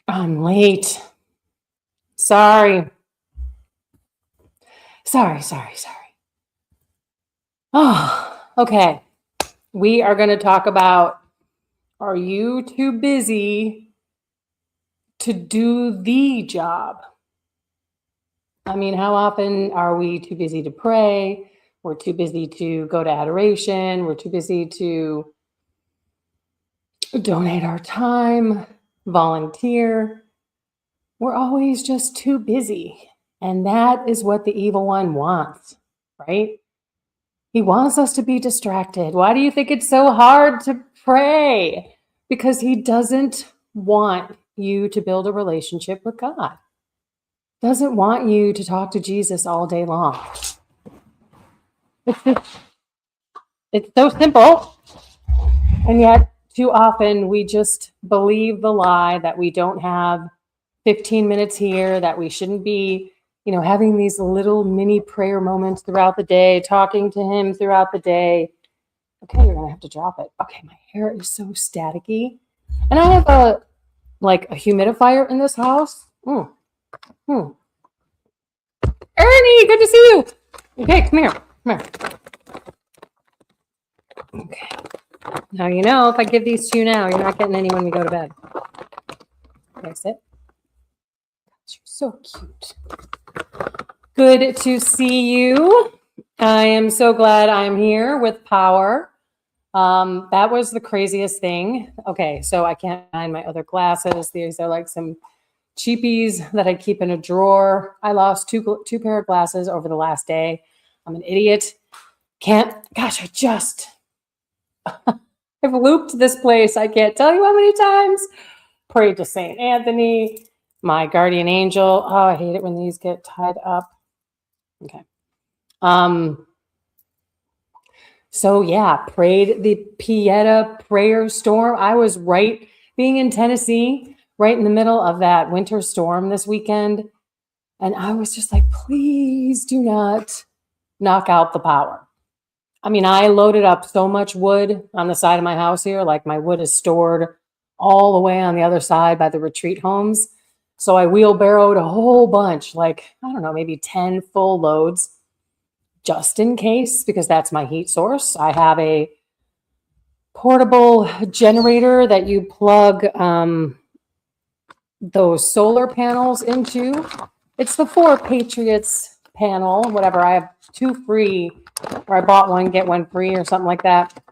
I'm late. Sorry. Sorry. Oh, okay. We are going to talk about, are you too busy to do the job? I mean, how often are we too busy to pray? We're too busy to go to adoration. We're too busy to donate our time, volunteer. We're always just too busy. And that is what the evil one wants, right? He wants us to be distracted. Why do you think it's so hard to pray? Because he doesn't want you to build a relationship with God. Doesn't want you to talk to Jesus all day long. It's so simple. And yet, too often, we just believe the lie that we don't have 15 minutes here, that we shouldn't be, having these little mini prayer moments throughout the day, talking to him throughout the day. Okay, you're gonna have to drop it. Okay, my hair is so staticky. And I have a humidifier in this house. Ernie, good to see you. Okay, come here. Okay. Now, if I give these to you now, you're not getting any when we go to bed. Okay, sit. You're so cute. Good to see you. I am so glad I'm here with Power. That was the craziest thing. Okay, so I can't find my other glasses. These are like some cheapies that I keep in a drawer. I lost two pair of glasses over the last day. I'm an idiot. I've looped this place. I can't tell you how many times. Prayed to Saint Anthony, my guardian angel. Oh, I hate it when these get tied up. Okay. So yeah, prayed the Pieta prayer storm. I was being in Tennessee, right in the middle of that winter storm this weekend. And I was just like, please do not knock out the power. I mean, I loaded up so much wood on the side of my house here. Like my wood is stored all the way on the other side by the retreat homes. So I wheelbarrowed a whole bunch, maybe 10 full loads just in case, because that's my heat source. I have a portable generator that you plug those solar panels into. It's the 4 Patriots panel, whatever. I have 2 free, or I bought one, get one free or something like that.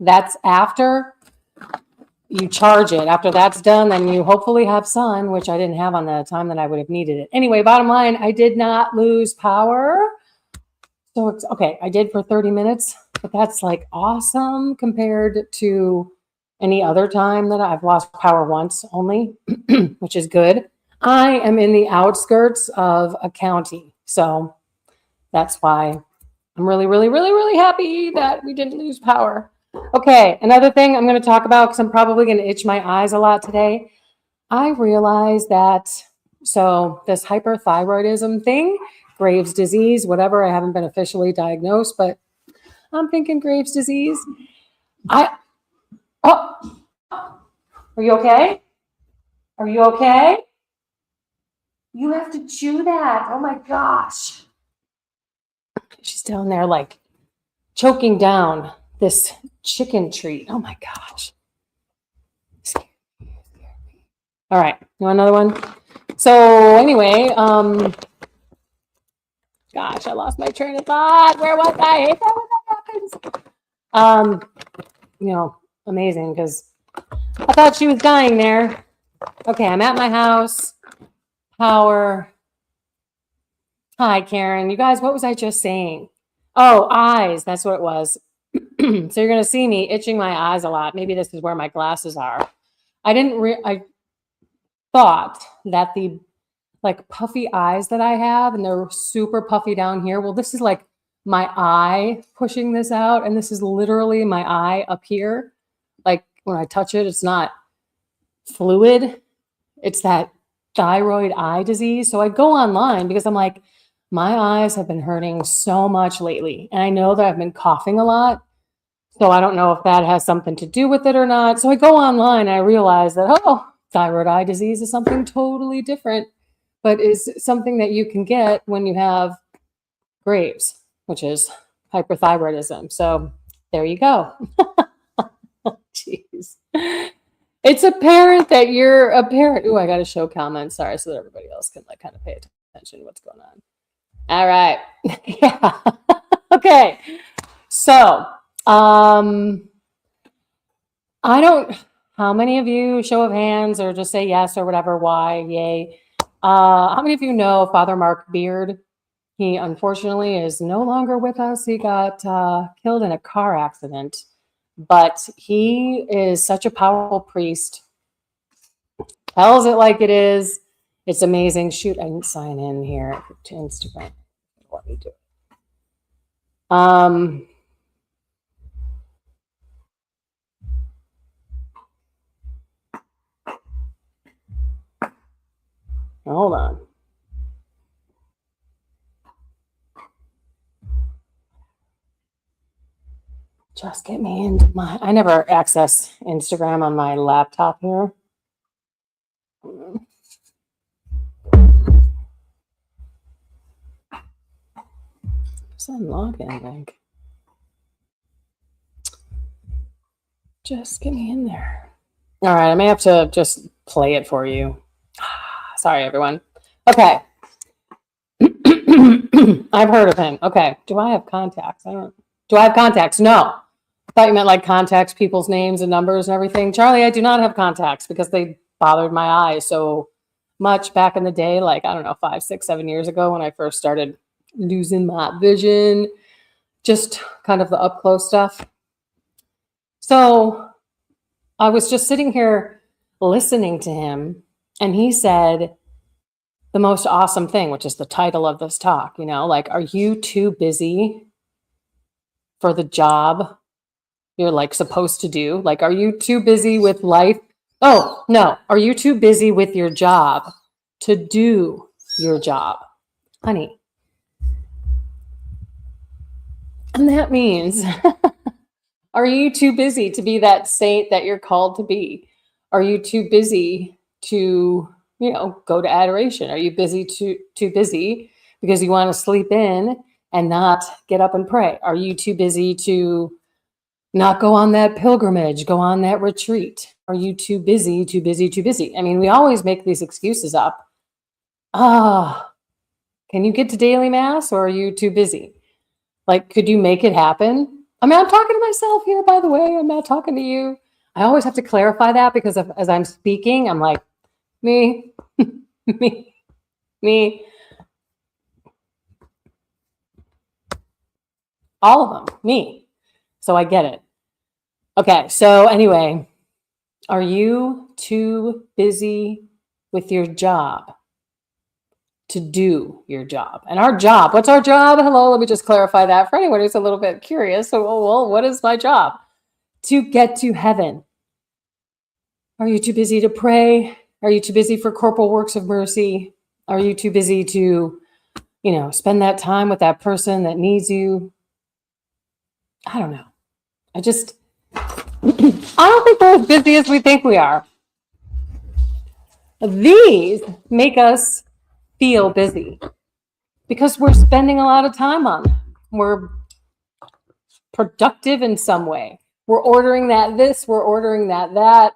That's after you charge it. After that's done, then you hopefully have sun, which I didn't have on the time that I would have needed it. Anyway, bottom line, I did not lose power. So it's okay. I did for 30 minutes, but that's like awesome compared to any other time that I've lost power once only, which is good. I am in the outskirts of a county. So that's why I'm really, really, really, really happy that we didn't lose power. Okay, another thing I'm going to talk about, because I'm probably going to itch my eyes a lot today. I realized that, so this hyperthyroidism thing, Graves' disease, whatever, I haven't been officially diagnosed, but I'm thinking Graves' disease. Are you okay? Are you okay? You have to chew that. Oh my gosh. She's down there like choking down this chicken treat. Oh my gosh. All right, you want another one? So anyway, gosh, I lost my train of thought. Where was I? I hate that when that happens. Amazing, because I thought she was dying there. Okay, I'm at my house. Power. Hi, Karen. You guys, what was I just saying? Oh, eyes. That's what it was. So you're going to see me itching my eyes a lot. Maybe this is where my glasses are. I thought that the puffy eyes that I have, and they're super puffy down here. Well, this is like my eye pushing this out, and this is literally my eye up here. Like when I touch it, it's not fluid. It's that thyroid eye disease. So I go online because I'm like, my eyes have been hurting so much lately. And I know that I've been coughing a lot. So I don't know if that has something to do with it or not. So I go online and I realize that, thyroid eye disease is something totally different, but is something that you can get when you have Graves, which is hyperthyroidism. So there you go. Jeez. It's apparent that you're a parent. Ooh, I got to show comments. Sorry, so that everybody else can like kind of pay attention to what's going on. All right. Yeah. Okay. So, I don't, how many of you, show of hands or just say yes or whatever, why, yay. How many of you know Father Mark Beard? He unfortunately is no longer with us. He got killed in a car accident, but he is such a powerful priest. Tells it like it is. It's amazing. Shoot, I didn't sign in here to Instagram. Let me do it. Hold on. Just get me into my, I never access Instagram on my laptop here. Just unlock it, I think. Just get me in there. All right, I may have to just play it for you. Sorry, everyone. Okay. I've heard of him. Okay. Do I have contacts? Do I have contacts? No. I thought you meant like contacts, people's names and numbers and everything. Charlie, I do not have contacts because they bothered my eyes so much back in the day, like, I don't know, 5, 6, 7 years ago when I first started losing my vision, just kind of the up close stuff. So I was just sitting here listening to him, and he said the most awesome thing, which is the title of this talk, you know, like, are you too busy for the job you're like supposed to do? Like, are you too busy with life? Oh, no. Are you too busy with your job to do your job? Honey. And that means, are you too busy to be that saint that you're called to be? Are you too busy to, you know, go to adoration? Are you too busy because you want to sleep in and not get up and pray? Are you too busy to not go on that pilgrimage, go on that retreat? Are you too busy, too busy, too busy? I mean, we always make these excuses up. Can you get to daily mass, or are you too busy? Like, could you make it happen? I mean, I'm talking to myself here, by the way. I'm not talking to you. I always have to clarify that because as I'm speaking, I'm like, me, me. All of them, me. So I get it. Okay, so anyway, are you too busy with your job to do your job? And our job, what's our job? Hello, let me just clarify that for anyone who's a little bit curious. So, well, what is my job? To get to heaven. Are you too busy to pray? Are you too busy for corporal works of mercy? Are you too busy to, you know, spend that time with that person that needs you? I don't know. I don't think we're as busy as we think we are. These make us feel busy because we're spending a lot of time on them. We're productive in some way. We're ordering that this, we're ordering that that.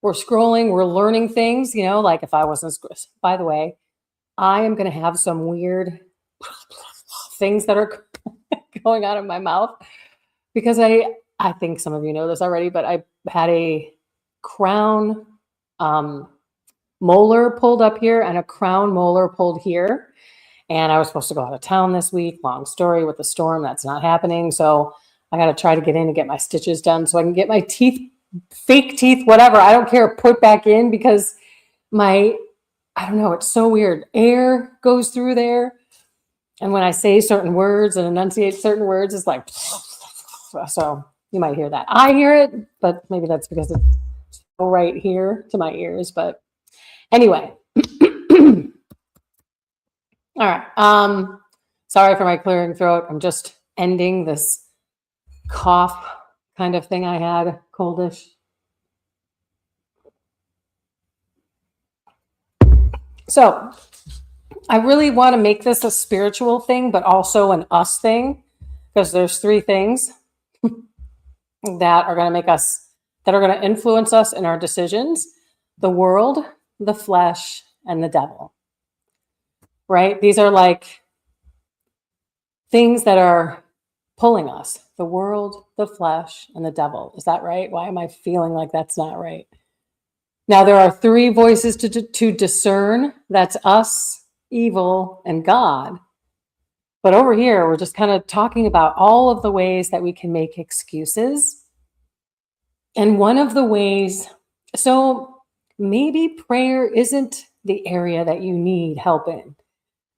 We're scrolling, we're learning things, you know, like if I wasn't, by the way, I am going to have some weird things that are going on in my mouth because I think some of you know this already, but I had a crown molar pulled up here and a crown molar pulled here. And I was supposed to go out of town this week. Long story with the storm. That's not happening. So I got to try to get in and get my stitches done so I can get my teeth, fake teeth, whatever. I don't care, put back in because I don't know. It's so weird. Air goes through there. And when I say certain words and enunciate certain words, it's like, so you might hear that. I hear it, but maybe that's because it's right here to my ears. But anyway. All right. Sorry for my clearing throat. I'm just ending this cough kind of thing I had, coldish. So I really want to make this a spiritual thing, but also an us thing, because there's three things that are going to make us, that are going to influence us in our decisions: the world, the flesh, and the devil. Right? These are like things that are pulling us: the world, the flesh, and the devil. Is that right? Why am I feeling like that's not right? Now, there are three voices to discern. That's us, evil, and God. But over here, we're just kind of talking about all of the ways that we can make excuses. And one of the ways, so maybe prayer isn't the area that you need help in.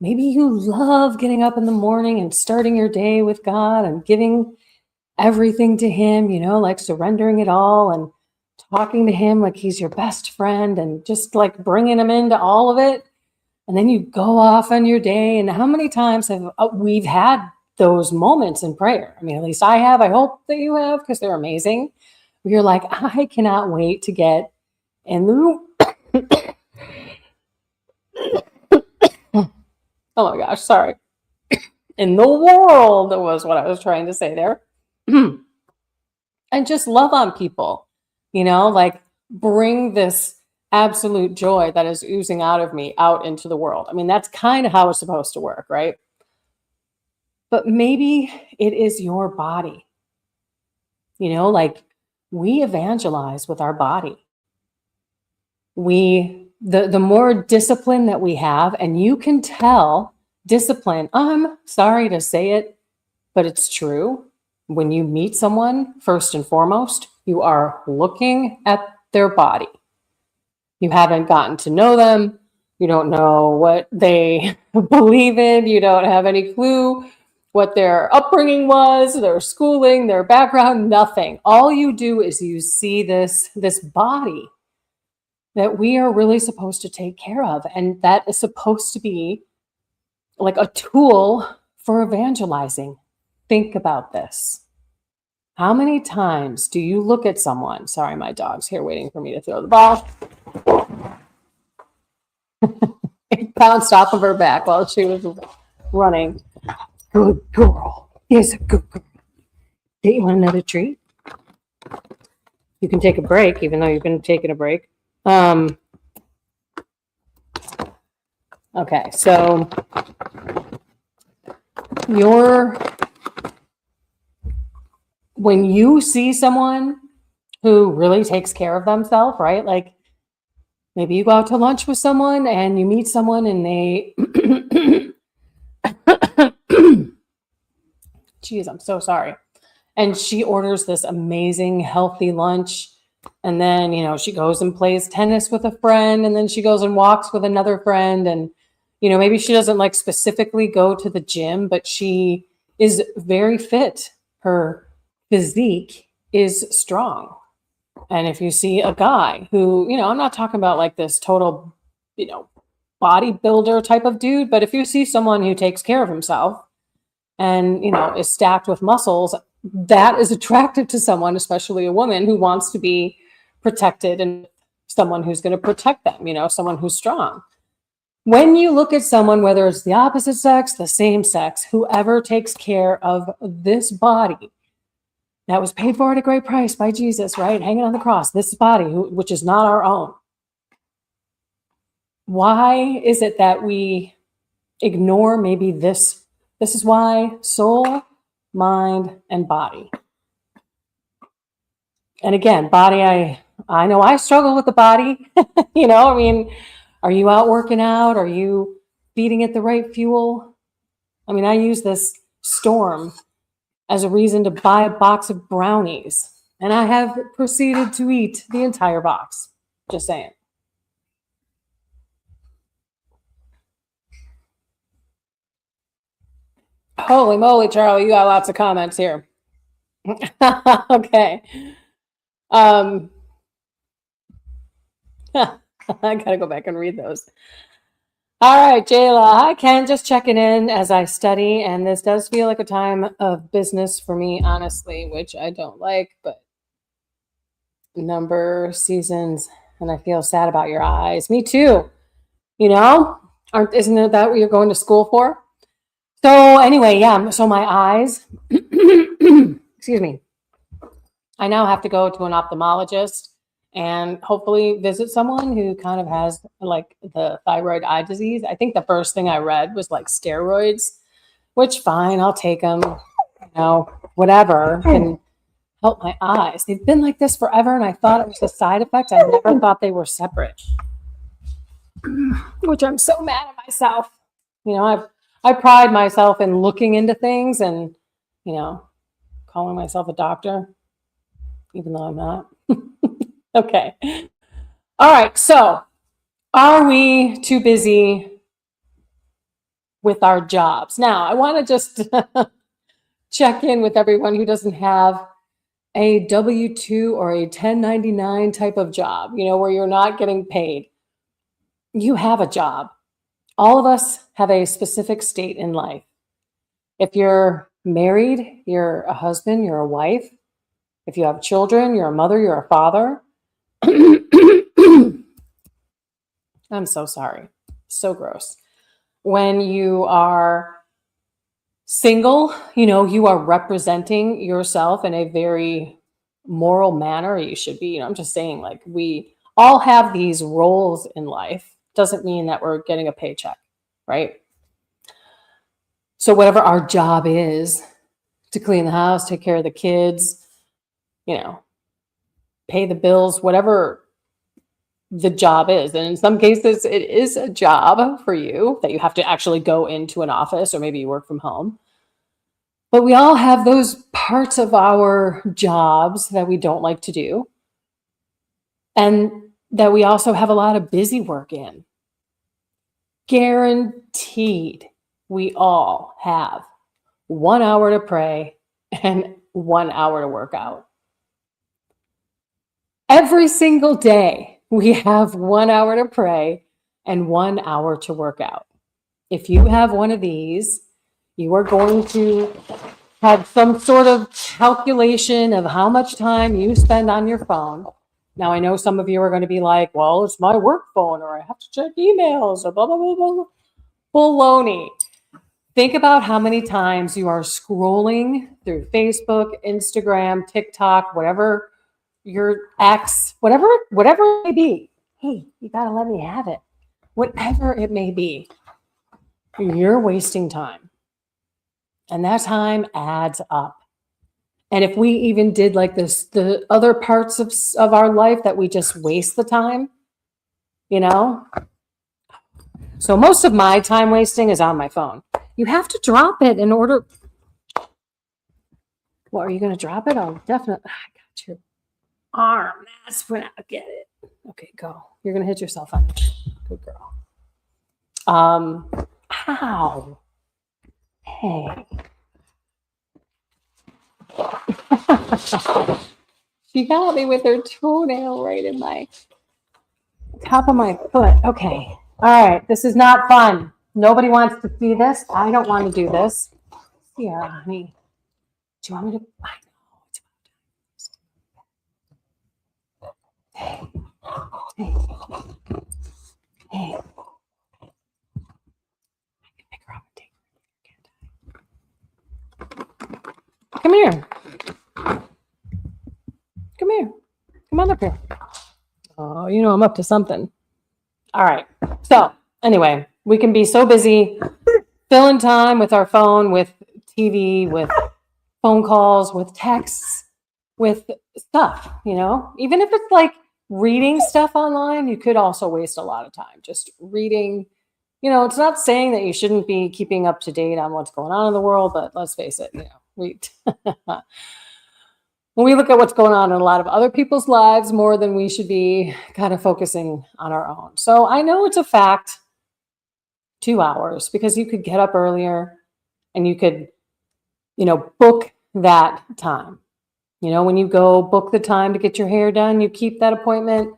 Maybe you love getting up in the morning and starting your day with God and giving everything to Him, like surrendering it all and talking to Him like He's your best friend and just like bringing Him into all of it. And then you go off on your day. And how many times have we've had those moments in prayer? I mean, at least I have. I hope that you have, because they're amazing. You're like, I cannot wait to get in the room. Oh my gosh, sorry. In the world was what I was trying to say there. And just love on people, like bring this absolute joy that is oozing out of me out into the world. I mean, that's kind of how it's supposed to work, right? But maybe it is your body. Like we evangelize with our body. The more discipline that we have, and you can tell discipline, I'm sorry to say it, but it's true. When you meet someone, first and foremost, you are looking at their body. You haven't gotten to know them. You don't know what they believe in. You don't have any clue what their upbringing was, their schooling, their background, nothing. All you do is you see this body that we are really supposed to take care of. And that is supposed to be like a tool for evangelizing. Think about this. How many times do you look at someone? Sorry, my dog's here waiting for me to throw the ball. It bounced off of her back while she was running. Good girl. He's a good girl. Do you want another treat? You can take a break, even though you've been taking a break. Okay, so when you see someone who really takes care of themselves, right? Like maybe you go out to lunch with someone and you meet someone and they, geez, I'm so sorry. And she orders this amazing, healthy lunch. And then, she goes and plays tennis with a friend. And then she goes and walks with another friend. And, maybe she doesn't like specifically go to the gym, but she is very fit. Her physique is strong. And if you see a guy who, I'm not talking about like this total, bodybuilder type of dude, but if you see someone who takes care of himself and, is stacked with muscles, that is attractive to someone, especially a woman who wants to be protected and someone who's going to protect them, someone who's strong. When you look at someone, whether it's the opposite sex, the same sex, whoever takes care of this body that was paid for at a great price by Jesus, right? Hanging on the cross, this body, which is not our own. Why is it that we ignore maybe this? This is why soul, mind, and body. And again, body, I know I struggle with the body. Are you out working out? Are you feeding it the right fuel? I use this storm as a reason to buy a box of brownies. And I have proceeded to eat the entire box. Just saying. Holy moly, Charlie, you got lots of comments here. Okay. I gotta go back and read those. All right, Jayla. Hi, Ken. Just checking in as I study, and this does feel like a time of business for me, honestly, which I don't like, but number seasons, and I feel sad about your eyes. Me too. You know, isn't it that what you're going to school for? So anyway, yeah. So my eyes, excuse me. I now have to go to an ophthalmologist and hopefully visit someone who kind of has like the thyroid eye disease. I think the first thing I read was like steroids, which fine, I'll take them. You know, whatever can help my eyes. They've been like this forever, and I thought it was a side effect. I never thought they were separate, which I'm so mad at myself. You know, I pride myself in looking into things and, you know, calling myself a doctor, even though I'm not. Okay. All right. So, are we too busy with our jobs? Now, I want to just check in with everyone who doesn't have a W-2 or a 1099 type of job, you know, where you're not getting paid. You have a job. All of us have a specific state in life. If you're married, you're a husband, you're a wife. If you have children, you're a mother, you're a father. I'm so sorry. So gross. When you are single, you know, you are representing yourself in a very moral manner. You should be, you know, I'm just saying, like, we all have these roles in life. Doesn't mean that we're getting a paycheck, right? So whatever our job is, to clean the house, take care of the kids, you know, pay the bills, whatever the job is. And in some cases, it is a job for you that you have to actually go into an office, or maybe you work from home. But we all have those parts of our jobs that we don't like to do, and that we also have a lot of busy work in. Guaranteed, we all have 1 hour to pray and 1 hour to work out. Every single day, we have 1 hour to pray and 1 hour to work out. If you have one of these, you are going to have some sort of calculation of how much time you spend on your phone. Now, I know some of you are going to be like, well, it's my work phone, or I have to check emails, or blah, blah, blah, blah. Baloney. Think about how many times you are scrolling through Facebook, Instagram, TikTok, whatever your ex, whatever it may be. Hey, you got to let me have it. Whatever it may be, you're wasting time. And that time adds up. And if we even did like this, the other parts of our life that we just waste the time, you know? So most of my time wasting is on my phone. You have to drop it in order. What, are you going to drop it? Oh, definitely. I got your arm. That's when I get it. Okay, go. You're going to hit yourself on it. Good girl. Ow. Hey. She got me with her toenail right in my top of my foot. Okay. All right. This is not fun. Nobody wants to see this. I don't want to do this. Yeah, honey. Do you want me to? I know. Hey. Hey. Hey. I can pick her up and take her. Come here. Come here. Come on up here. Oh, you know I'm up to something. All right. So anyway, we can be so busy filling time with our phone, with TV, with phone calls, with texts, with stuff, you know? Even if it's like reading stuff online, you could also waste a lot of time just reading. You know, it's not saying that you shouldn't be keeping up to date on what's going on in the world, but let's face it, you know, when we look at what's going on in a lot of other people's lives more than we should be kind of focusing on our own. So I know it's a fact, 2 hours, because you could get up earlier and you could, you know, book that time. You know, when you go book the time to get your hair done, you keep that appointment.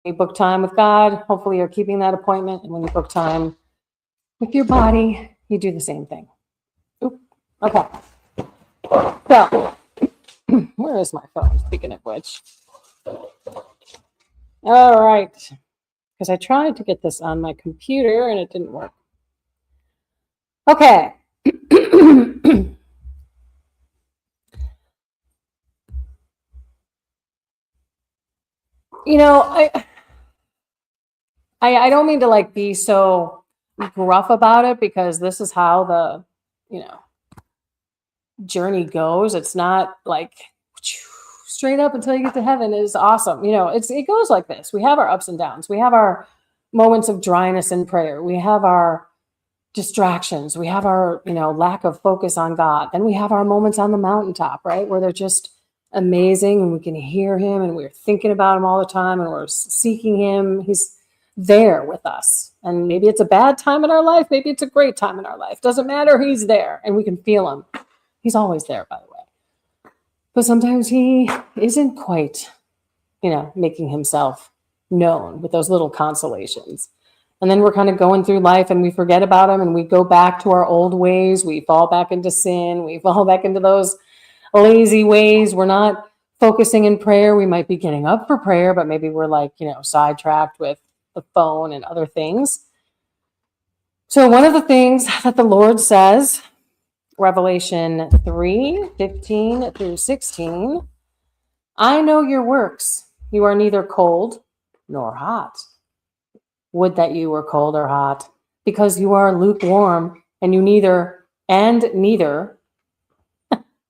You book time with God. Hopefully you're keeping that appointment. And when you book time with your body, you do the same thing. Oop. Okay. So, where is my phone? Speaking of which. All right. because I tried to get this on my computer and it didn't work. Okay. You know, I don't mean to like be so gruff about it, because this is how the, you know, journey goes. It's not like straight up until you get to heaven is awesome. You know, it goes like this. We have our ups and downs. We have our moments of dryness in prayer. We have our distractions. We have our, you know, lack of focus on God. Then we have our moments on the mountaintop, right? Where they're just amazing and we can hear him and we're thinking about him all the time and we're seeking him. He's there with us. And maybe it's a bad time in our life. Maybe it's a great time in our life. Doesn't matter. He's there and we can feel him. He's always there, by the way. But sometimes he isn't quite, you know, making himself known with those little consolations. And then we're kind of going through life and we forget about him and we go back to our old ways. We fall back into sin. We fall back into those lazy ways. We're not focusing in prayer. We might be getting up for prayer, but maybe we're like, you know, sidetracked with the phone and other things. So one of the things that the Lord says, Revelation 3:15 through 16, I know your works. You are neither cold nor hot. Would that you were cold or hot, because you are lukewarm and neither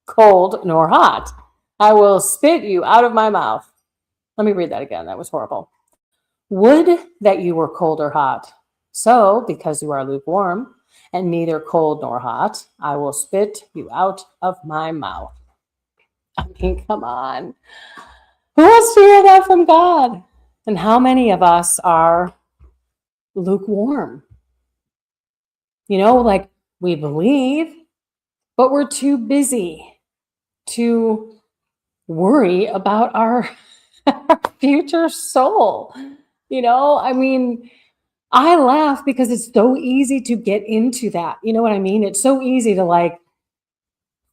cold nor hot. I will spit you out of my mouth. Let me read that again. That was horrible. Would that you were cold or hot. So, because you are lukewarm and neither cold nor hot, I will spit you out of my mouth. I mean, come on. Who wants to hear that from God? And how many of us are lukewarm? You know, like we believe, but we're too busy to worry about our future soul. You know, I mean, I laugh because it's so easy to get into that. You know what I mean? It's so easy to like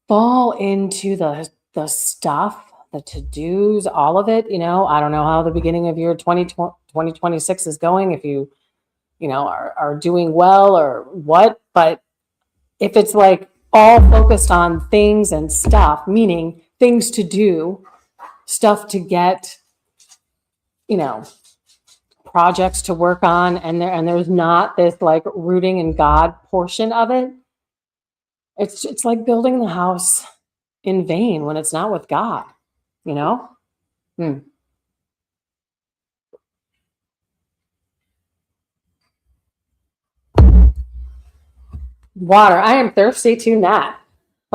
fall into the stuff, the to-dos, all of it. You know, I don't know how the beginning of your 2026 is going, if you know, are doing well or what, but if it's like all focused on things and stuff, meaning things to do, stuff to get, you know, projects to work on, and there's not this like rooting in God portion of it, it's like building the house in vain when it's not with God, you know? Water. I am thirsty tonight.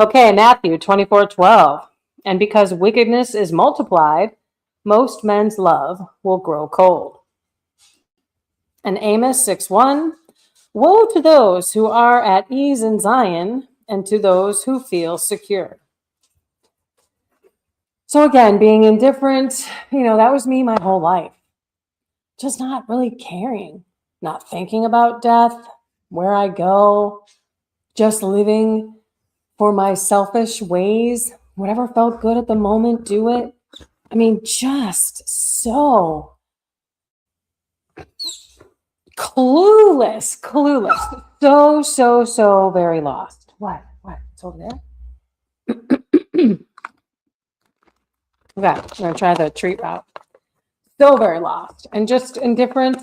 Okay, Matthew 24:12. And because wickedness is multiplied, most men's love will grow cold. And Amos 6:1. Woe to those who are at ease in Zion and to those who feel secure. So again, being indifferent, you know, that was me my whole life. Just not really caring, not thinking about death, where I go, just living for my selfish ways, whatever felt good at the moment, do it. I mean, just so clueless, so very lost. What? It's over there? Okay, I'm gonna try the treat route. So very lost and just indifferent.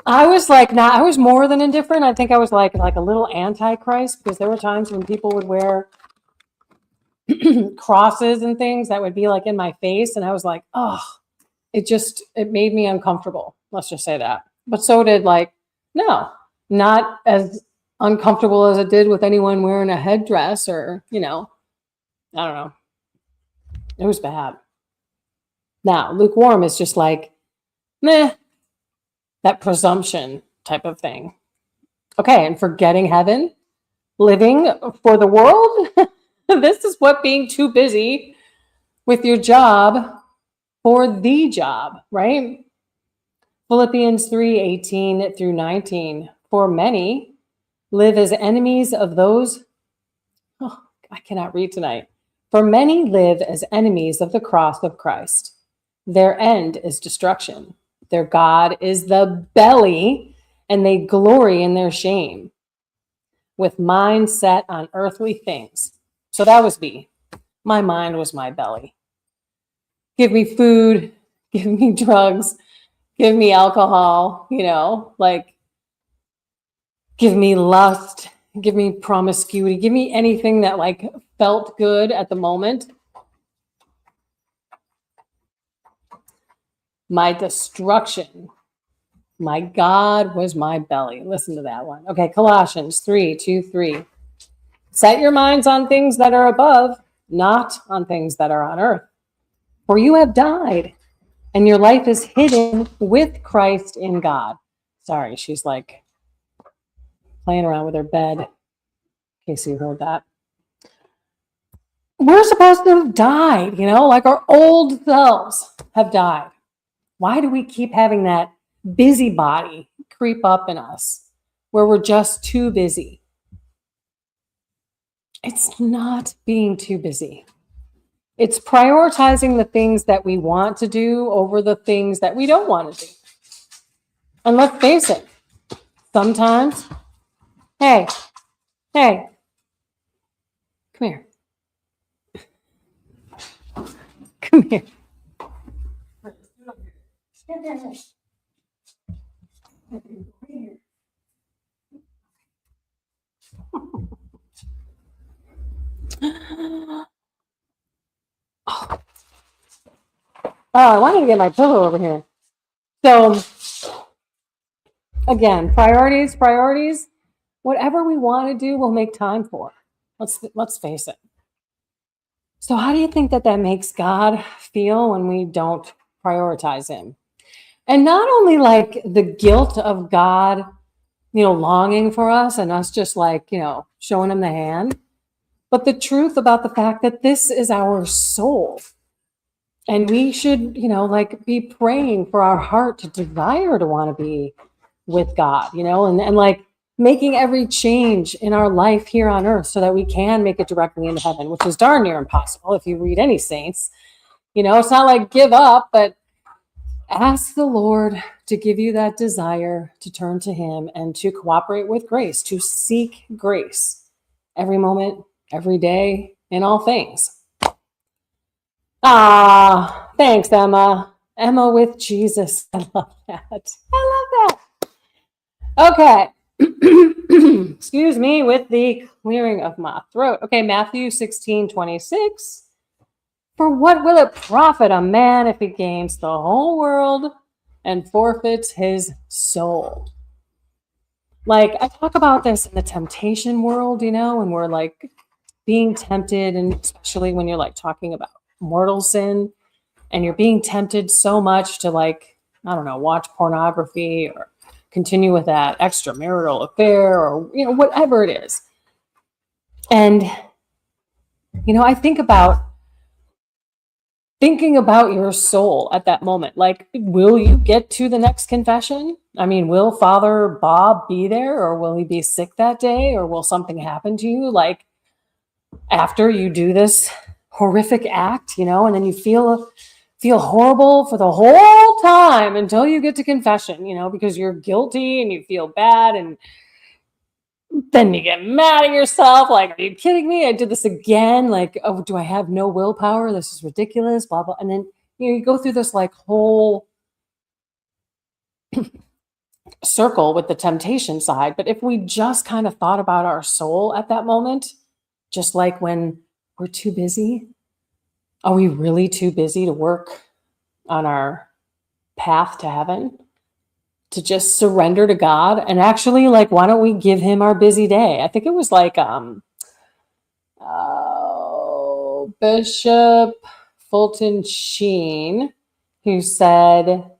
I was like, I was more than indifferent. I think I was like a little antichrist, because there were times when people would wear crosses and things that would be like in my face, and I was like, oh, it made me uncomfortable. Let's just say that. But so did no, not as uncomfortable as it did with anyone wearing a headdress or, you know, I don't know. It was bad. Now, lukewarm is just like, meh, that presumption type of thing. Okay, and forgetting heaven, living for the world. This is what being too busy with your job for the job, right? Philippians 3:18 through 19. For many live as enemies of those. Oh, I cannot read tonight. For many live as enemies of the cross of Christ. Their end is destruction, Their God is the belly, and they glory in their shame, with mind set on earthly things. So that was me. My mind was my belly. Give me food, give me drugs, give me alcohol, like give me lust, give me promiscuity, give me anything that like felt good at the moment. My destruction. My God was my belly. Listen to that one. Okay, Colossians 3:2-3. Set your minds on things that are above, not on things that are on earth. For you have died, and your life is hidden with Christ in God. Sorry, she's like playing around with her bed, in case you heard that. We're supposed to have died, like our old selves have died. Why do we keep having that busybody creep up in us where we're just too busy? It's not being too busy. It's prioritizing the things that we want to do over the things that we don't want to do. And let's face it, sometimes, hey, come here. Come here. Oh, I wanted to get my pillow over here. So, again, priorities. Whatever we want to do, we'll make time for. Let's face it. So how do you think that makes God feel when we don't prioritize him? And not only like the guilt of God, longing for us and us just like, showing him the hand, but the truth about the fact that this is our soul. And we should, like be praying for our heart to desire to want to be with God, and like making every change in our life here on earth so that we can make it directly into heaven, which is darn near impossible if you read any saints. It's not like give up, but ask the Lord to give you that desire to turn to him and to cooperate with grace, to seek grace every moment, every day, in all things. Thanks, Emma. Emma with Jesus. I love that. Okay. Excuse me with the clearing of my throat. Okay, Matthew 16:26. For what will it profit a man if he gains the whole world and forfeits his soul? Like, I talk about this in the temptation world, when we're like being tempted, and especially when you're like talking about mortal sin and you're being tempted so much to like, I don't know, watch pornography or continue with that extramarital affair or, whatever it is. And, I think about thinking about your soul at that moment. Like, will you get to the next confession? I mean, will Father Bob be there, or will he be sick that day, or will something happen to you? Like after you do this horrific act, and then you feel horrible for the whole time until you get to confession, because you're guilty and you feel bad, and then you get mad at yourself. Like, are you kidding me? I did this again. Like, oh, do I have no willpower? This is ridiculous, blah, blah. And then, you go through this like whole circle with the temptation side. But if we just kind of thought about our soul at that moment, just like when we're too busy, are we really too busy to work on our path to heaven? To just surrender to God and actually, like, why don't we give him our busy day? I think it was like Bishop Fulton Sheen who said,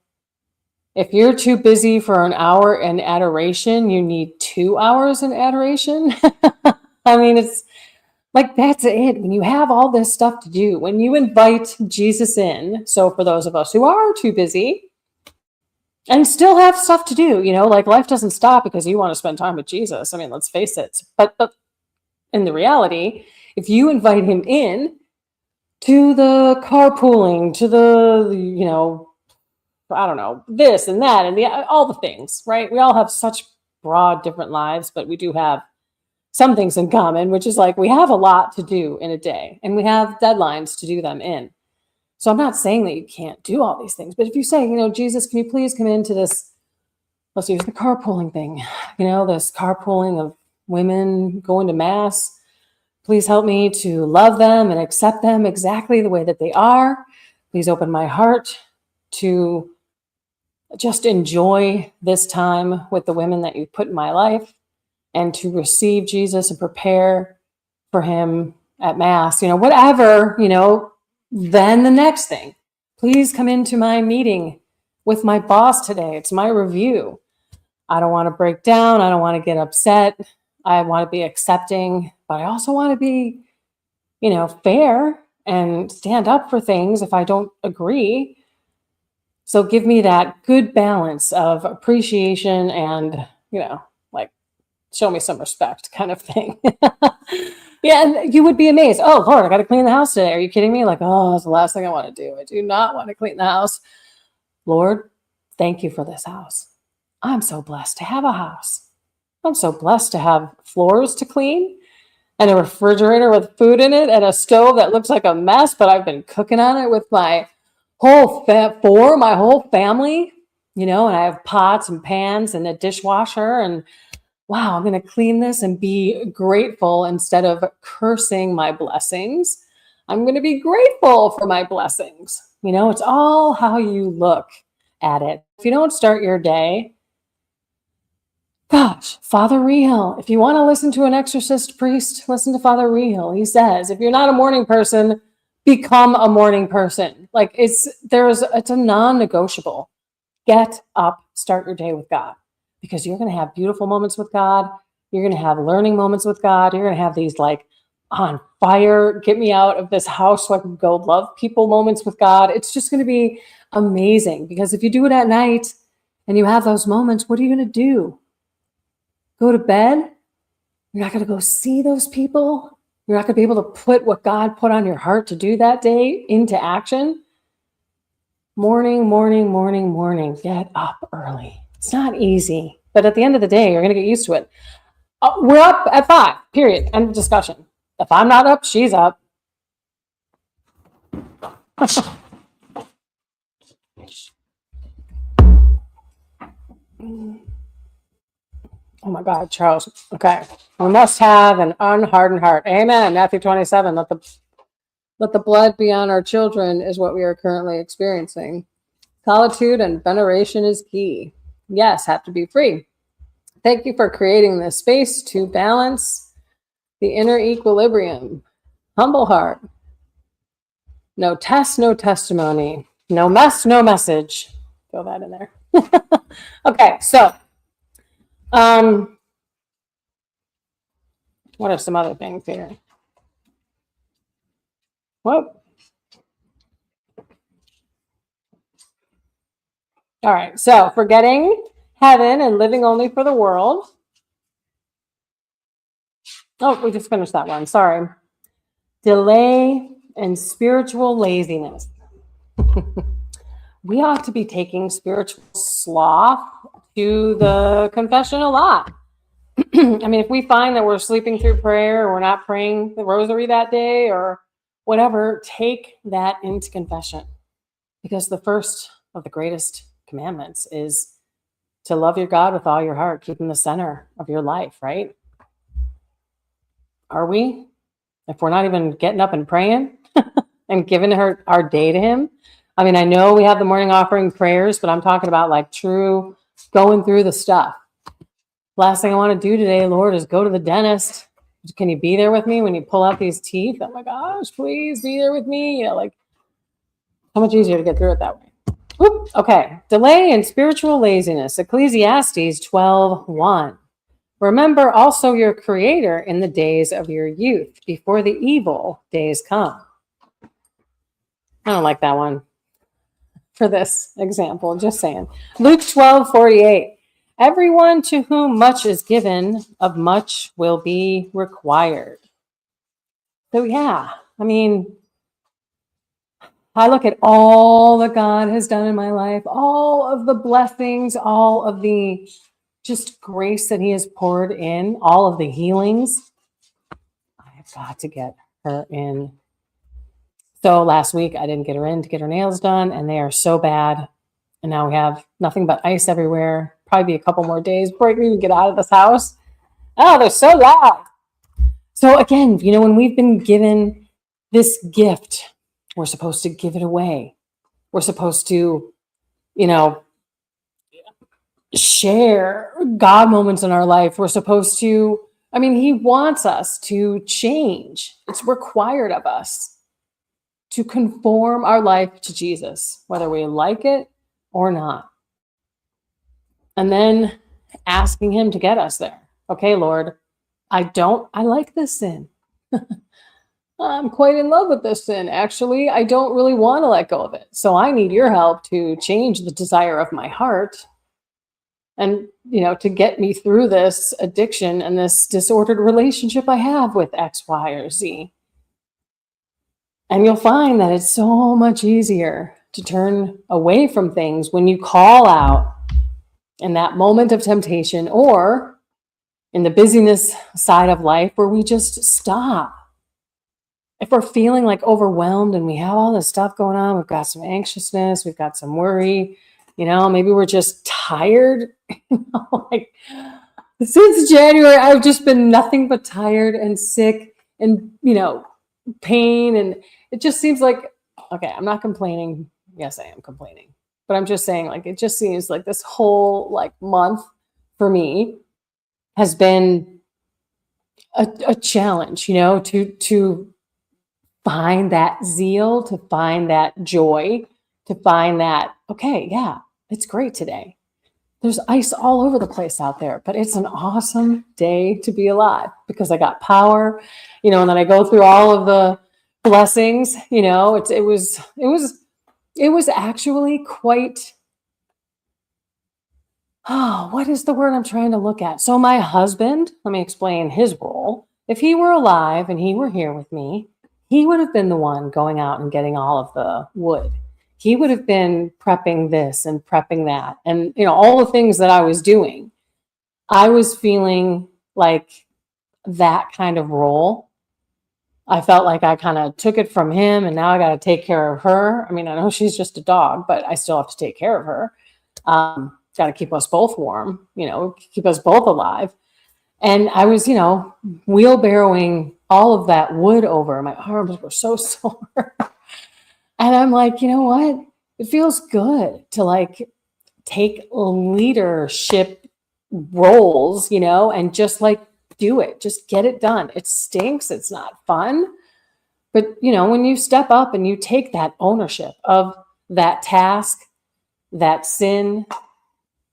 if you're too busy for an hour in adoration, you need 2 hours in adoration. I mean, it's like, that's it. When you have all this stuff to do, when you invite Jesus in, so for those of us who are too busy and still have stuff to do, like life doesn't stop because you want to spend time with Jesus. I mean, let's face it. But in the reality, if you invite him in to the carpooling, to the, I don't know, this and that and all the things, right? We all have such broad, different lives, but we do have some things in common, which is like we have a lot to do in a day and we have deadlines to do them in. So I'm not saying that you can't do all these things, but if you say, Jesus, can you please come into this, let's use the carpooling thing, this carpooling of women going to mass. Please help me to love them and accept them exactly the way that they are. Please open my heart to just enjoy this time with the women that you put in my life and to receive Jesus and prepare for him at mass, whatever, then the next thing, please come into my meeting with my boss today. It's my review. I don't want to break down. I don't want to get upset. I want to be accepting, but I also want to be, fair and stand up for things if I don't agree. So give me that good balance of appreciation and, like show me some respect kind of thing. Yeah, and you would be amazed. Oh, Lord, I got to clean the house today. Are you kidding me? Like, oh, that's the last thing I want to do. I do not want to clean the house. Lord, thank you for this house. I'm so blessed to have a house. I'm so blessed to have floors to clean and a refrigerator with food in it and a stove that looks like a mess, but I've been cooking on it with my whole my whole family, and I have pots and pans and a dishwasher and wow, I'm going to clean this and be grateful instead of cursing my blessings. I'm going to be grateful for my blessings. It's all how you look at it. If you don't start your day, gosh, Father Rehill, if you want to listen to an exorcist priest, listen to Father Rehill. He says, if you're not a morning person, become a morning person. Like it's a non-negotiable. Get up, start your day with God. Because you're going to have beautiful moments with God. You're going to have learning moments with God. You're going to have these like on fire, get me out of this house so I can go love people moments with God. It's just going to be amazing because if you do it at night and you have those moments, what are you going to do? Go to bed? You're not going to go see those people. You're not going to be able to put what God put on your heart to do that day into action. Morning. Get up early. It's not easy, but at the end of the day, you're going to get used to it. We're up at 5, period. End of discussion. If I'm not up, she's up. Oh my God, Charles. Okay. We must have an unhardened heart. Amen. Matthew 27. Let the blood be on our children is what we are currently experiencing. Solitude and veneration is key. Yes, have to be free. Thank you for creating this space to balance the inner equilibrium. Humble heart. No test, no testimony. No mess, no message. Throw that in there. Okay, so what are some other things here? Whoop. All right, so forgetting heaven and living only for the world. Oh, we just finished that one. Sorry. Delay and spiritual laziness. We ought to be taking spiritual sloth to the confession a lot. I mean, if we find that we're sleeping through prayer or we're not praying the rosary that day or whatever, take that into confession. Because the first of the greatest commandments is to love your God with all your heart, keep him the center of your life, right? Are we? If we're not even getting up and praying and giving our day to him. I mean, I know we have the morning offering prayers, but I'm talking about like true going through the stuff. Last thing I want to do today, Lord, is go to the dentist. Can you be there with me when you pull out these teeth? Oh my gosh, please be there with me. Like how much easier to get through it that way. Whoop. Okay. Delay and spiritual laziness. Ecclesiastes 12:1. Remember also your creator in the days of your youth, before the evil days come. I don't like that one for this example, just saying. Luke 12:48. Everyone to whom much is given, of much will be required. So yeah, I mean, I look at all that God has done in my life, all of the blessings, all of the just grace that he has poured in, all of the healings. I've got to get her in. So last week I didn't get her in to get her nails done, and they are so bad. And now we have nothing but ice everywhere. Probably be a couple more days before I can even get out of this house. Oh, they're so loud. So again, when we've been given this gift, we're supposed to give it away. We're supposed to, share God moments in our life. We're supposed to, he wants us to change. It's required of us to conform our life to Jesus, whether we like it or not. And then asking him to get us there. Okay, Lord, I like this sin. I'm quite in love with this sin. Actually, I don't really want to let go of it. So I need your help to change the desire of my heart and, to get me through this addiction and this disordered relationship I have with X, Y, or Z. And you'll find that it's so much easier to turn away from things when you call out in that moment of temptation, or in the busyness side of life where we just stop. If we're feeling like overwhelmed and we have all this stuff going on, we've got some anxiousness, we've got some worry, maybe we're just tired. Like since January, I've just been nothing but tired and sick and, pain. And it just seems like, okay, I'm not complaining. Yes, I am complaining. But I'm just saying, like, it just seems like this whole month for me has been a challenge, to find that zeal, to find that joy, to find that, okay, yeah, it's great today. There's ice all over the place out there, but it's an awesome day to be alive because I got power, and then I go through all of the blessings, it was actually quite, what is the word I'm trying to look at? So my husband, let me explain his role. If he were alive and he were here with me, he would have been the one going out and getting all of the wood. He would have been prepping this and prepping that. And, all the things that I was doing, I was feeling like that kind of role. I felt like I kind of took it from him, and now I got to take care of her. I know she's just a dog, but I still have to take care of her. Got to keep us both warm, keep us both alive. And I was, wheelbarrowing all of that wood over. My arms were so sore. And I'm like, you know what? It feels good to take leadership roles, and just do it. Just get it done. It stinks. It's not fun. But, when you step up and you take that ownership of that task, that sin,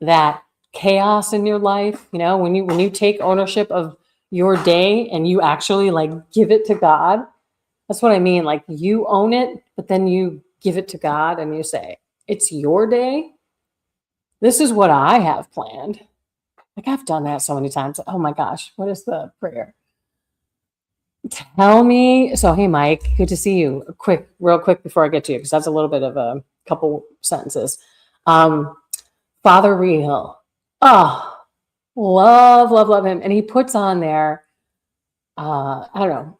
that chaos in your life, when you take ownership of your day and you actually give it to God, that's what I mean. You own it, but then you give it to God and you say, it's your day. This is what I have planned. I've done that so many times. Oh my gosh, what is the prayer? Tell me. So, hey, Mike, good to see you. Real quick before I get to you, because that's a little bit of a couple sentences. Father Real. Oh, love him. And he puts on there, I don't know,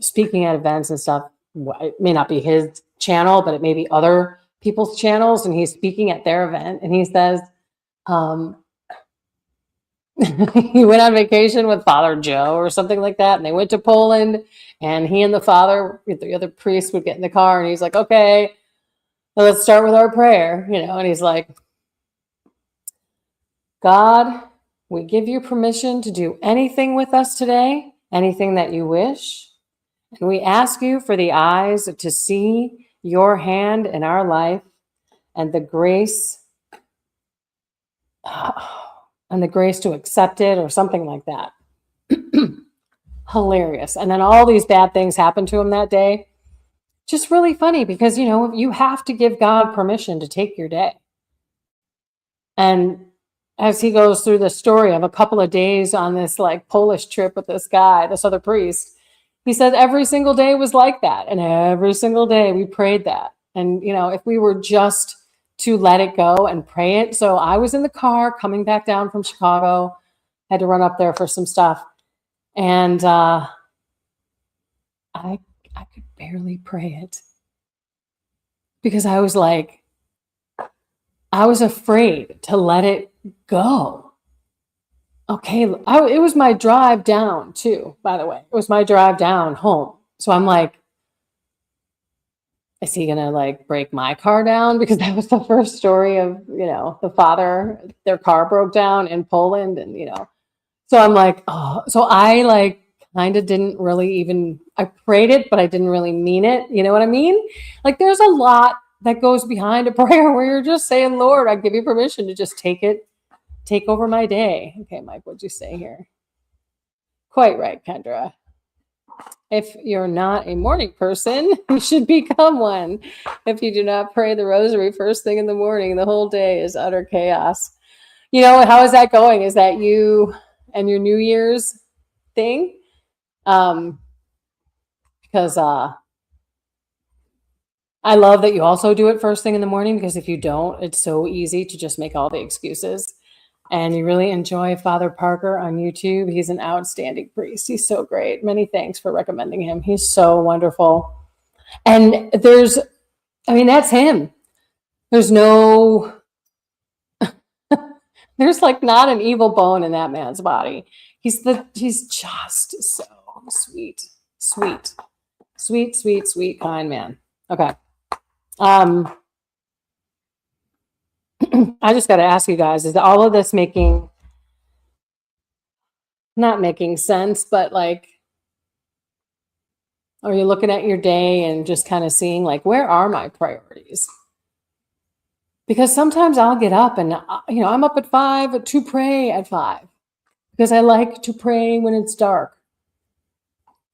speaking at events and stuff. It may not be his channel, but it may be other people's channels. And he's speaking at their event. And he says, he went on vacation with Father Joe or something like that. And they went to Poland. And he and the the other priest would get in the car. And he's like, okay, let's start with our prayer. And he's like, God, we give you permission to do anything with us today, anything that you wish. And we ask you for the eyes to see your hand in our life and the grace to accept it, or something like that. Hilarious. And then all these bad things happened to him that day. Just really funny because, you have to give God permission to take your day. And as he goes through the story of a couple of days on this Polish trip with this other priest, He said every single day was like that. And every single day we prayed that. And, if we were just to let it go and pray it. So I was in the car coming back down from Chicago, had to run up there for some stuff. And I could barely pray it because I was afraid to let it go. Okay, it was my drive down too, by the way. It was my drive down home. So I'm like, is he gonna break my car down? Because that was the first story of, the father, their car broke down in Poland. And, so I'm like, oh, so I kind of didn't really even, I prayed it, but I didn't really mean it. You know what I mean? There's a lot that goes behind a prayer where you're just saying, Lord, I give you permission to just take over my day. Okay, Mike, what'd you say here? Quite right, Kendra. If you're not a morning person, you should become one. If you do not pray the rosary first thing in the morning, the whole day is utter chaos. How is that going? Is that you and your New Year's thing? Because I love that you also do it first thing in the morning, because if you don't, it's so easy to just make all the excuses. And you really enjoy Father Parker on YouTube. He's an outstanding priest. He's so great. Many thanks for recommending him. He's so wonderful. And that's him. There's there's not an evil bone in that man's body. He's just so sweet, kind man. Okay. I just got to ask you guys, is all of this not making sense, but are you looking at your day and just kind of seeing where are my priorities? Because sometimes I'll get up and, I'm up at 5 to pray at 5 because I like to pray when it's dark.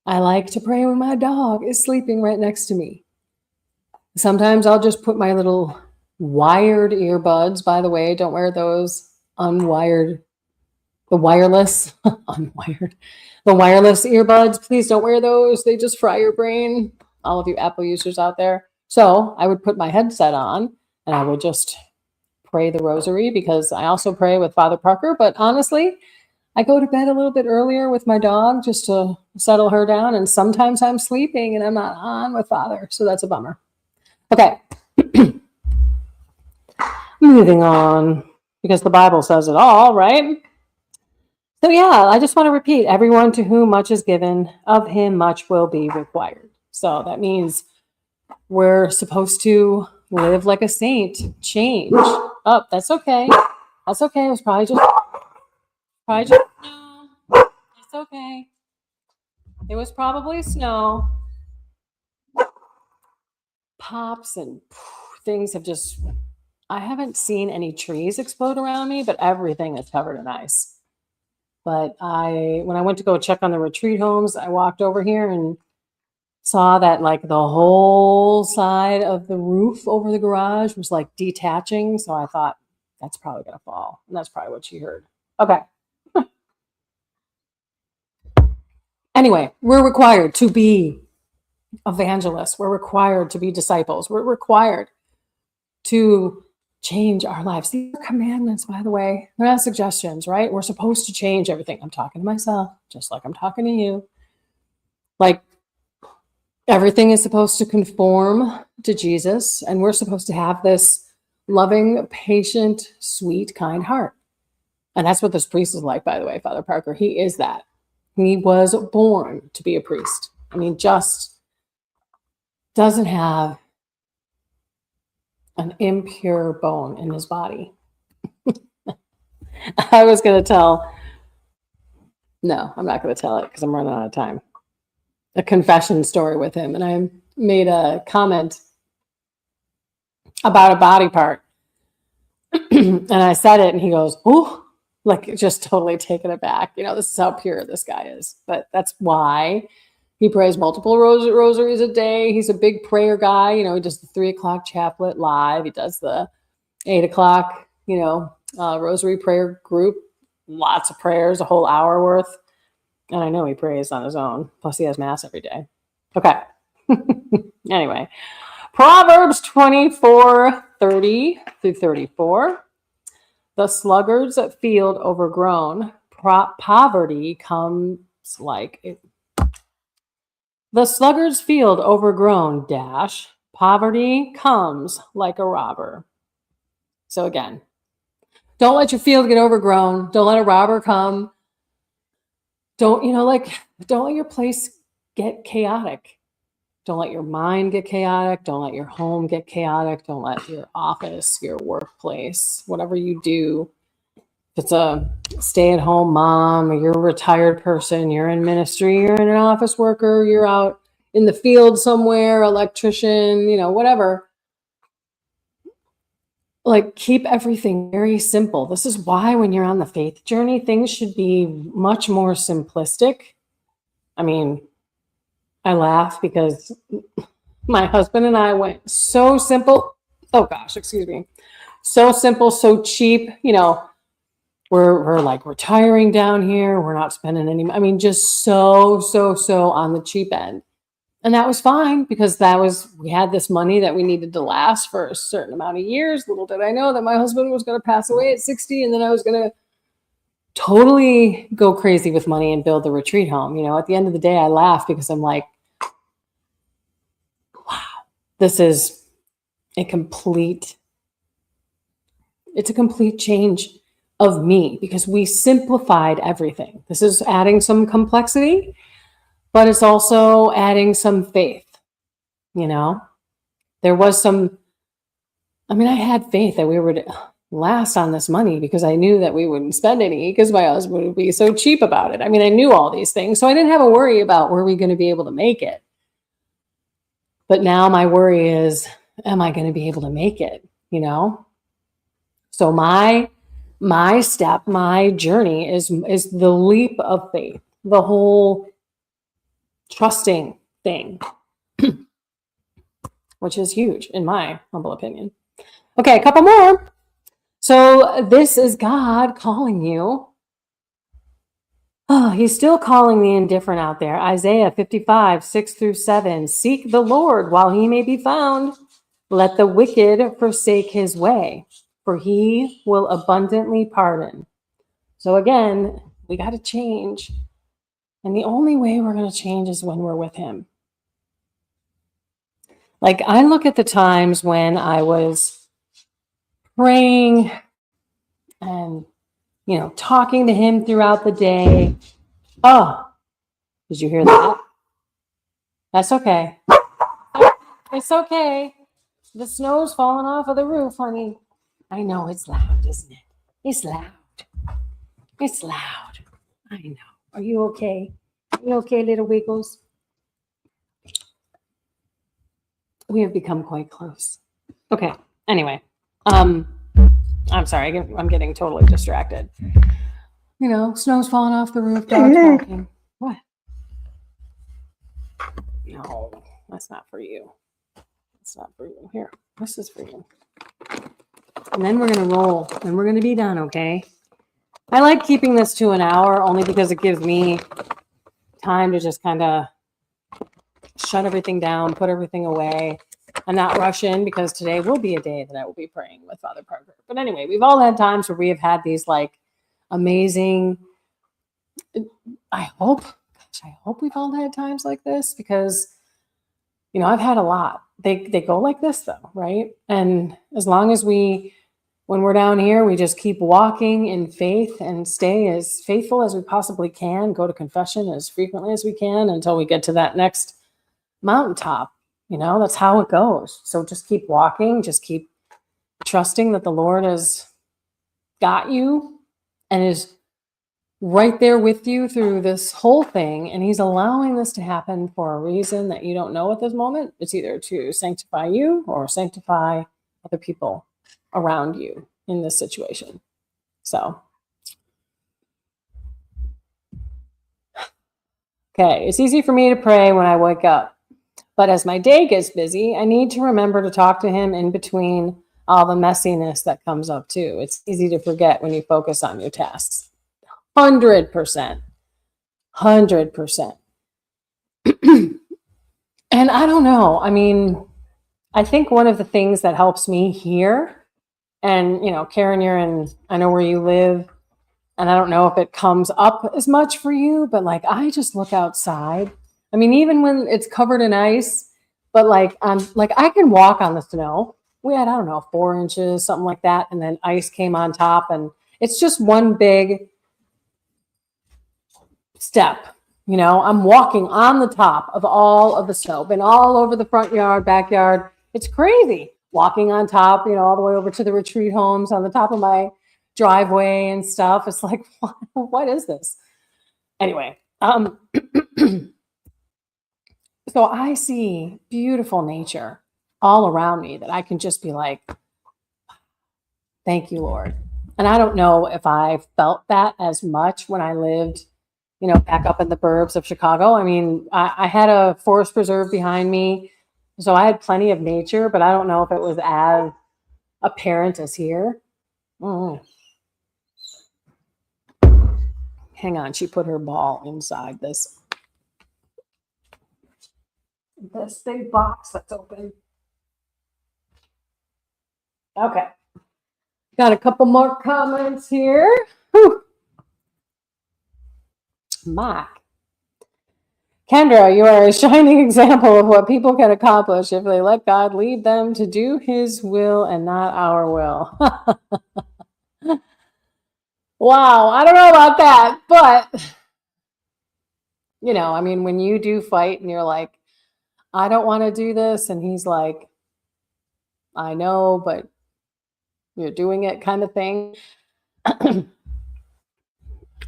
I like to pray when my dog is sleeping right next to me. Sometimes I'll just put my little wired earbuds. By the way, don't wear those unwired, the wireless, unwired, the wireless earbuds. Please don't wear those. They just fry your brain. All of you Apple users out there. So I would put my headset on and I would just pray the rosary, because I also pray with Father Parker. But honestly, I go to bed a little bit earlier with my dog just to settle her down. And sometimes I'm sleeping and I'm not on with Father. So that's a bummer. Okay. Moving on, because the Bible says it all, right? So yeah, I just want to repeat, everyone to whom much is given, of him much will be required. So that means we're supposed to live like a saint, change. Oh, that's okay. That's okay. It was probably just snow. It's okay. It was probably snow. Pops and things have just, I haven't seen any trees explode around me, but everything is covered in ice. But when I went to go check on the retreat homes, I walked over here and saw that the whole side of the roof over the garage was detaching. So I thought, that's probably going to fall. And that's probably what she heard. Okay. Anyway, we're required to be evangelists. We're required to be disciples. We're required to change our lives. These are commandments, by the way. They're not suggestions, right? We're supposed to change everything. I'm talking to myself, just like I'm talking to you. Everything is supposed to conform to Jesus, and we're supposed to have this loving, patient, sweet, kind heart. And that's what this priest is like, by the way, Father Parker. He is that. He was born to be a priest. Just doesn't have an impure bone in his body. I was going to tell, no, I'm not going to tell it because I'm running out of time. A confession story with him. And I made a comment about a body part. And I said it and he goes, oh, just totally taken aback. This is how pure this guy is. But that's why he prays multiple rosaries a day. He's a big prayer guy. He does the 3:00 chaplet live. He does the 8:00, rosary prayer group. Lots of prayers, a whole hour worth. And I know he prays on his own. Plus, he has mass every day. Okay. Anyway, Proverbs 24:30-34. The sluggard's field overgrown, poverty comes like it. The sluggard's field overgrown, dash, poverty comes like a robber. So again, don't let your field get overgrown. Don't let a robber come. Don't let your place get chaotic. Don't let your mind get chaotic. Don't let your home get chaotic. Don't let your office, your workplace, whatever you do, if it's a stay-at-home mom or you're a retired person, you're in ministry, you're an office worker, you're out in the field somewhere, electrician, whatever. Like, keep everything very simple. This is why when you're on the faith journey, things should be much more simplistic. I mean, I laugh because my husband and I went so simple. Oh gosh, excuse me. So simple, so cheap. We're like retiring down here. We're not spending any, just so on the cheap end. And that was fine because we had this money that we needed to last for a certain amount of years. Little did I know that my husband was going to pass away at 60, and then I was going to totally go crazy with money and build the retreat home. At the end of the day, I laugh because I'm like, wow, this is a complete change of me because we simplified everything. This is adding some complexity, but it's also adding some faith. There was I had faith that we would last on this money because I knew that we wouldn't spend any because my husband would be so cheap about it. I knew all these things. So I didn't have a worry about were we going to be able to make it. But now my worry is, am I going to be able to make it? So my step, my journey is the leap of faith, the whole trusting thing, which is huge in my humble opinion. Okay, a couple more. So this is God calling you. Oh, he's still calling the indifferent out there. Isaiah 55:6-7. Seek the Lord while he may be found. Let the wicked forsake his way, for he will abundantly pardon. So again, we got to change. And the only way we're going to change is when we're with him. Like, I look at the times when I was praying and, talking to him throughout the day. Oh, did you hear that? That's okay. It's okay. The snow's falling off of the roof, honey. I know it's loud, isn't it? It's loud. It's loud. I know. Are you okay? Are you okay, little Wiggles? We have become quite close. Okay. Anyway, I'm sorry. I'm getting totally distracted. Snow's falling off the roof. Dogs barking. What? No, that's not for you. That's not for you. Here, this is for you. And then we're going to roll. And we're going to be done, okay? I like keeping this to an hour only because it gives me time to just kind of shut everything down, put everything away, and not rush in because today will be a day that I will be praying with Father Parker. But anyway, we've all had times where we have had these like amazing, I hope we've all had times like this because, I've had a lot. They go like this though, right? And as long as when we're down here, we just keep walking in faith and stay as faithful as we possibly can, go to confession as frequently as we can until we get to that next mountaintop. That's how it goes. So just keep walking, just keep trusting that the Lord has got you and is right there with you through this whole thing. And he's allowing this to happen for a reason that you don't know at this moment. It's either to sanctify you or sanctify other people around you in this situation. So, okay, it's easy for me to pray when I wake up. But as my day gets busy, I need to remember to talk to him in between all the messiness that comes up too. It's easy to forget when you focus on your tasks. 100%. 100%. And I don't know. I mean, I think one of the things that helps me here, and Karen, I know where you live, and I don't know if it comes up as much for you, but like I just look outside. I mean, even when it's covered in ice, but like I can walk on the snow. We had, I don't know, 4 inches, something like that, and then ice came on top, and it's just one big step. I'm walking on the top of all of the snow, been all over the front yard, backyard. It's crazy walking on top, all the way over to the retreat homes on the top of my driveway and stuff. It's like, what is this? Anyway, so I see beautiful nature all around me that I can just be like, thank you, Lord. And I don't know if I felt that as much when I lived back up in the burbs of Chicago. I mean, I had a forest preserve behind me, so I had plenty of nature, but I don't know if it was as apparent as here. Oh. Hang on, she put her ball inside this big box that's open. Okay. Got a couple more comments here. Whew. Mark. Kendra, you are a shining example of what people can accomplish if they let God lead them to do his will and not our will. Wow, I don't know about that, but I mean, when you do fight and you're like, I don't want to do this, and he's like, I know, but you're doing it, kind of thing.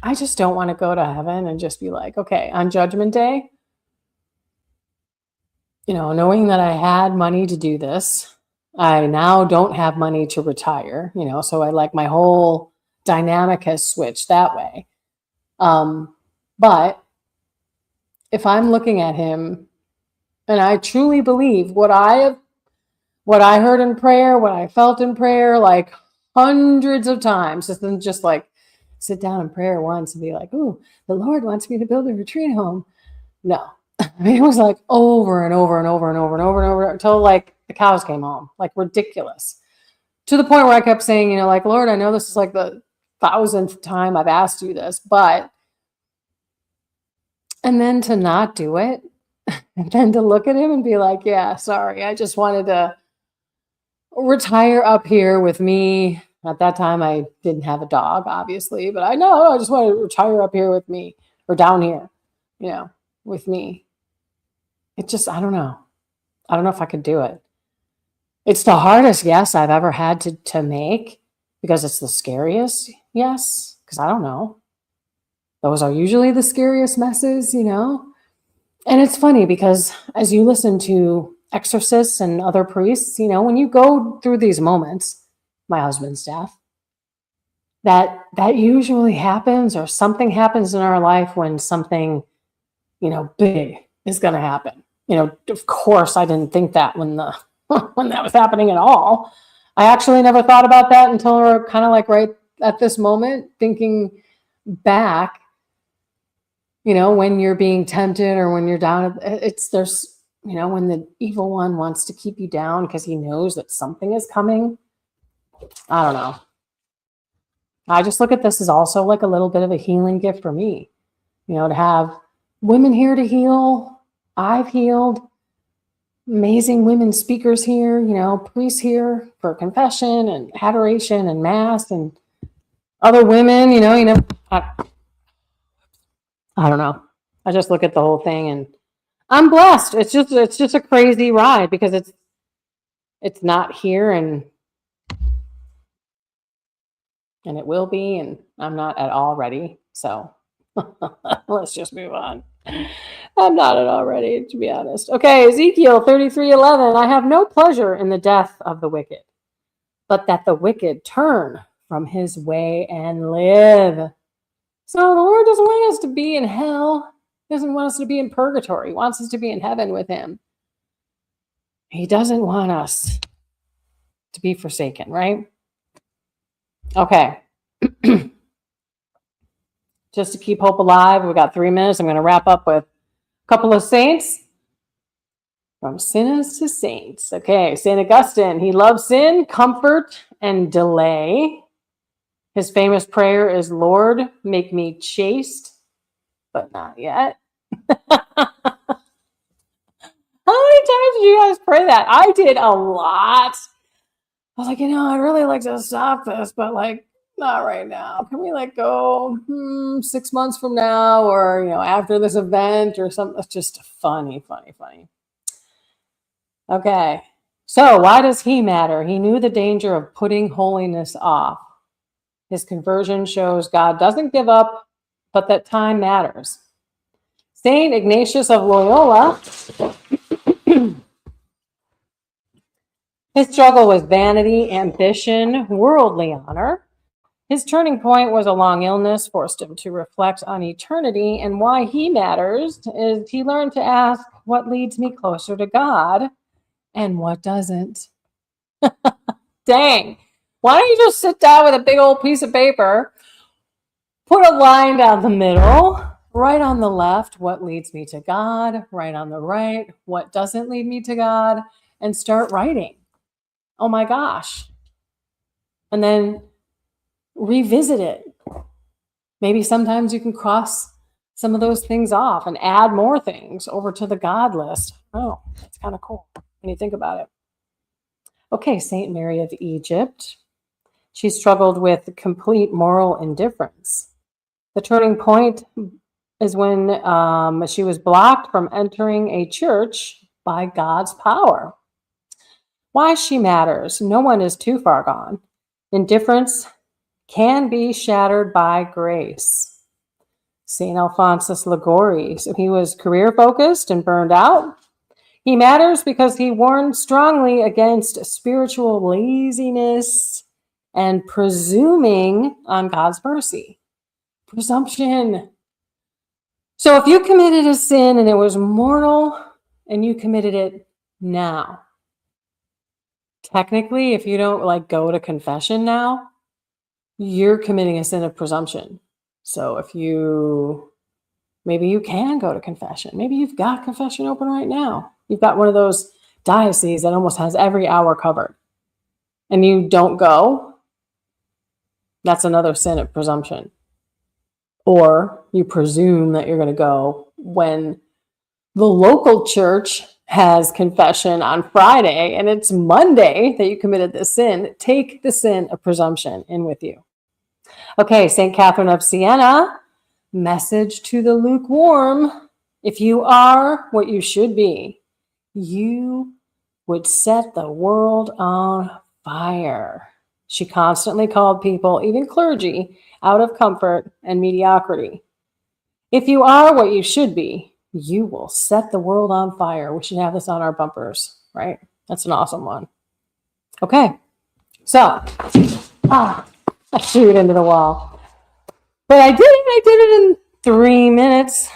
I just don't want to go to heaven and just be like, okay, on Judgment Day, knowing that I had money to do this, I now don't have money to retire, so I like my whole dynamic has switched that way. But if I'm looking at him and I truly believe what I heard in prayer, what I felt in prayer, like hundreds of times, this isn't just like sit down in prayer once and be like, ooh, the Lord wants me to build a retreat home. No. I mean, it was like over and over and over and over and over and over until like the cows came home, like ridiculous. To the point where I kept saying, like, Lord, I know this is like the 1,000th time I've asked you this, but, and then to not do it, and then to look at him and be like, yeah, sorry, I just wanted to retire up here with me. At that time, I didn't have a dog, obviously, but I just wanted to retire up here with me, or down here, with me. It just, I don't know. I don't know if I could do it. It's the hardest yes I've ever had to make, because it's the scariest yes, because I don't know. Those are usually the scariest messes, And it's funny because as you listen to exorcists and other priests, when you go through these moments, my husband's death, that usually happens, or something happens in our life when something, big is going to happen. Of course, I didn't think that when that was happening at all. I actually never thought about that until we're kind of like right at this moment, thinking back, when you're being tempted or when you're down, there's when the evil one wants to keep you down because he knows that something is coming. I don't know. I just look at this as also like a little bit of a healing gift for me, to have women here to heal. I've healed. Amazing women speakers here, priests here for confession and adoration and mass, and other women, I don't know. I just look at the whole thing and I'm blessed. It's just a crazy ride because it's not here and it will be, and I'm not at all ready. So let's just move on. I'm not at all ready, to be honest. Okay, Ezekiel 33:11. I have no pleasure in the death of the wicked, but that the wicked turn from his way and live. So the Lord doesn't want us to be in hell. He doesn't want us to be in purgatory. He wants us to be in heaven with him. He doesn't want us to be forsaken, right? Okay. just to keep hope alive. We've got 3 minutes. I'm going to wrap up with a couple of saints. From sinners to saints. Okay, St. Augustine. He loved sin, comfort, and delay. His famous prayer is, Lord, make me chaste, but not yet. How many times did you guys pray that? I did a lot. I was like, I'd really like to stop this, but like, not right now. Can we like go 6 months from now, or after this event or something? It's just funny. Okay, so why does he matter? He knew the danger of putting holiness off. His conversion shows God doesn't give up, but that time matters. Saint Ignatius of Loyola, his struggle was vanity, ambition, worldly honor. His turning point was a long illness, forced him to reflect on eternity, and why he matters is he learned to ask, what leads me closer to God and what doesn't? Dang. Why don't you just sit down with a big old piece of paper, put a line down the middle, right on the left, what leads me to God, right on the right, what doesn't lead me to God, and start writing. Oh my gosh. And then revisit it. Maybe sometimes you can cross some of those things off and add more things over to the God list. Oh, that's kind of cool when you think about it. Okay, St. Mary of Egypt. She struggled with complete moral indifference. The turning point is when she was blocked from entering a church by God's power. Why she matters? No one is too far gone. Indifference can be shattered by grace. St. Alphonsus Liguori, so he was career focused and burned out. He matters because he warned strongly against spiritual laziness and presuming on God's mercy. Presumption. So if you committed a sin and it was mortal and you committed it now, technically, if you don't go to confession now, you're committing a sin of presumption. So maybe you can go to confession. Maybe you've got confession open right now. You've got one of those dioceses that almost has every hour covered, and you don't go. That's another sin of presumption. Or you presume that you're going to go when the local church has confession on Friday and it's Monday that you committed this sin. Take the sin of presumption in with you. Okay, St. Catherine of Siena, message to the lukewarm. If you are what you should be, you would set the world on fire. She constantly called people, even clergy, out of comfort and mediocrity. If you are what you should be, you will set the world on fire. We should have this on our bumpers, right? That's an awesome one. Okay, so, I threw it into the wall. But I did it in 3 minutes.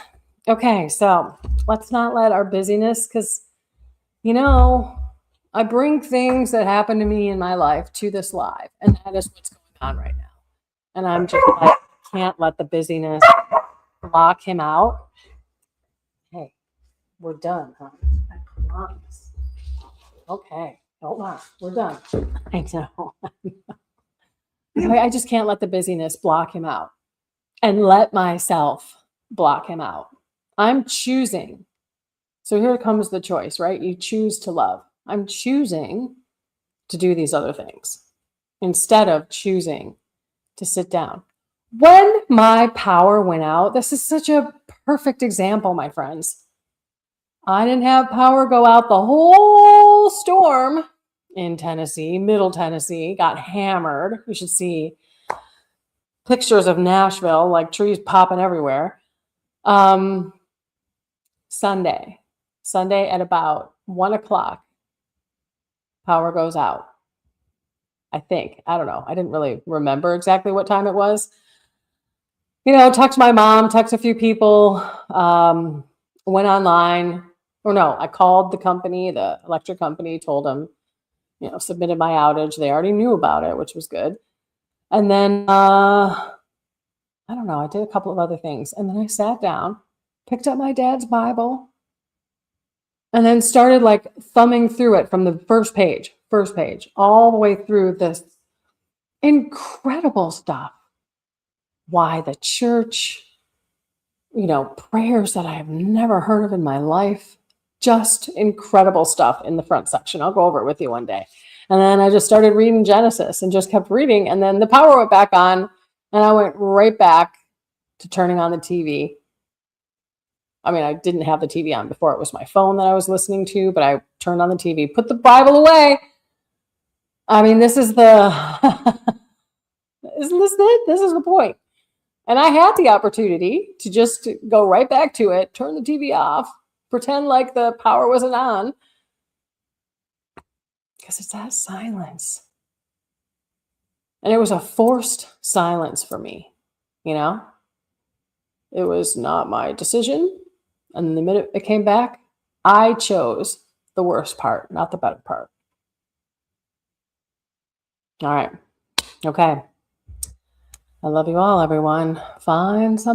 Okay, so let's not let our busyness, because, I bring things that happen to me in my life to this live, and that is what's going on right now. And I'm just can't let the busyness block him out. Hey, we're done, huh? I promise. Okay, hold on, we're done. I know. I just can't let the busyness block him out and let myself block him out. I'm choosing. So here comes the choice, right? You choose to love. I'm choosing to do these other things instead of choosing to sit down. When my power went out, this is such a perfect example, my friends. I didn't have power go out the whole storm in Tennessee, Middle Tennessee, got hammered. You should see pictures of Nashville, like trees popping everywhere. Sunday at about 1:00, power goes out. I think. I don't know. I didn't really remember exactly what time it was. Text my mom, text a few people, went online. Or no, I called the company, the electric company, told them, submitted my outage. They already knew about it, which was good. And then I don't know, I did a couple of other things. And then I sat down, picked up my dad's Bible, and then started like thumbing through it from the first page, all the way through this incredible stuff. Why the church, prayers that I have never heard of in my life. Just incredible stuff in the front section. I'll go over it with you one day. And then I just started reading Genesis and just kept reading. And then the power went back on and I went right back to turning on the TV. I mean, I didn't have the TV on before. It was my phone that I was listening to, but I turned on the TV, put the Bible away. I mean, this is isn't this it? This is the point. And I had the opportunity to just go right back to it, turn the TV off, pretend like the power wasn't on. Because it's that silence. And it was a forced silence for me, It was not my decision. And the minute it came back, I chose the worst part, not the better part. All right. Okay. I love you all, everyone. Find some